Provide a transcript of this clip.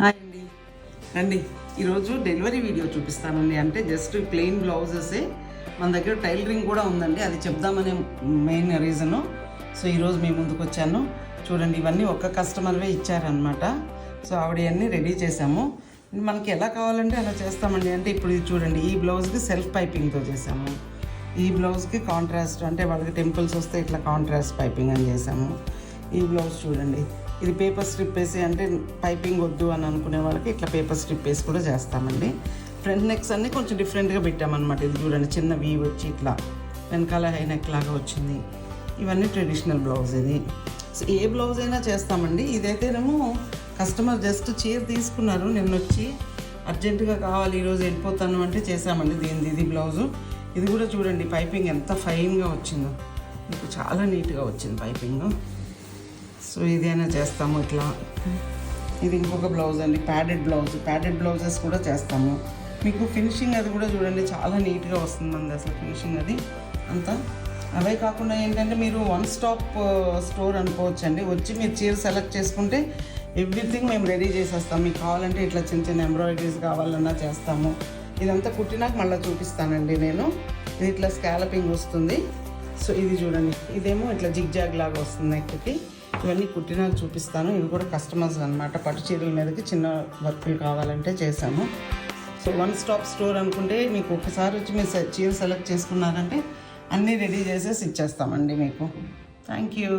Hi అండి. రండి, ఈరోజు డెలివరీ వీడియో చూపిస్తానండి. అంటే జస్ట్ ప్లెయిన్ బ్లౌజెసే. మన దగ్గర టైలరింగ్ కూడా ఉందండి, అది చెప్దామనే మెయిన్ రీజను. సో ఈరోజు మీ ముందుకు వచ్చాను. చూడండి, ఇవన్నీ ఒక్క కస్టమర్వే ఇచ్చారనమాట. సో ఆవిడ రెడీ చేసాము. మనకి ఎలా కావాలంటే అలా చేస్తామండి. అంటే ఇప్పుడు ఇది చూడండి, ఈ బ్లౌజ్కి సెల్ఫ్ పైపింగ్తో చేసాము. ఈ బ్లౌజ్కి కాంట్రాస్ట్, అంటే వాళ్ళకి టెంపుల్స్ వస్తే ఇట్లా కాంట్రాస్ట్ పైపింగ్ అని చేసాము. ఈ బ్లౌజ్ చూడండి, ఇది పేపర్ స్ట్రిప్ వేసి, అంటే పైపింగ్ వద్దు అని అనుకునే వాళ్ళకి ఇట్లా పేపర్ స్ట్రిప్ వేసి కూడా చేస్తామండి. ఫ్రంట్ నెక్స్ అన్నీ కొంచెం డిఫరెంట్గా పెట్టామన్నమాట. ఇది చూడండి, చిన్న వీ వచ్చి ఇట్లా వెనకాల హై నెక్ లాగా వచ్చింది. ఇవన్నీ ట్రెడిషనల్ బ్లౌజ్. ఇది సో ఏ బ్లౌజ్ అయినా చేస్తామండి. ఇదైతేనేమో కస్టమర్ జస్ట్ చీర తీసుకున్నారు, నిన్న వచ్చి అర్జెంటుగా కావాలి ఈరోజు వెళ్ళిపోతాను అంటే చేసామండి. ఇది బ్లౌజు. ఇది కూడా చూడండి, పైపింగ్ ఎంత ఫైన్గా వచ్చిందో, మీకు చాలా నీట్గా వచ్చింది పైపింగ్. సో ఇదైనా చేస్తాము ఇట్లా. ఇది ఇంకొక బ్లౌజ్ అండి, ప్యాడెడ్ బ్లౌజెస్ కూడా చేస్తాము. మీకు ఫినిషింగ్ అది కూడా చూడండి, చాలా నీట్గా వస్తుందండి అసలు ఫినిషింగ్ అది అంతా. అవే కాకుండా ఏంటంటే మీరు వన్ స్టాప్ స్టోర్ అనుకోవచ్చండి. వచ్చి మీరు చీర సెలెక్ట్ చేసుకుంటే ఎవ్రీథింగ్ మేము రెడీ చేసేస్తాం. మీకు కావాలంటే ఇట్లా చిన్న చిన్న ఎంబ్రాయిడరీస్ కావాలన్నా చేస్తాము. ఇదంతా కుట్టినాక మళ్ళీ చూపిస్తానండి నేను. ఇది ఇట్లా స్కాలపింగ్ వస్తుంది. సో ఇది చూడండి, ఇదేమో ఇట్లా జిగ్జాగ్ లాగా వస్తుంది నెక్కి. ఇవన్నీ కుట్టినాక చూపిస్తాను. ఇవి కూడా కస్టమర్స్ అనమాట. పట్టు చీరల మీదకి చిన్న వర్కులు కావాలంటే చేశాము. సో వన్ స్టాప్ స్టోర్ అనుకుంటే మీకు ఒకసారి వచ్చి మీరు చీర సెలెక్ట్ చేసుకున్నారంటే అన్నీ రెడీ చేసేసి ఇచ్చేస్తామండి మీకు. Thank you.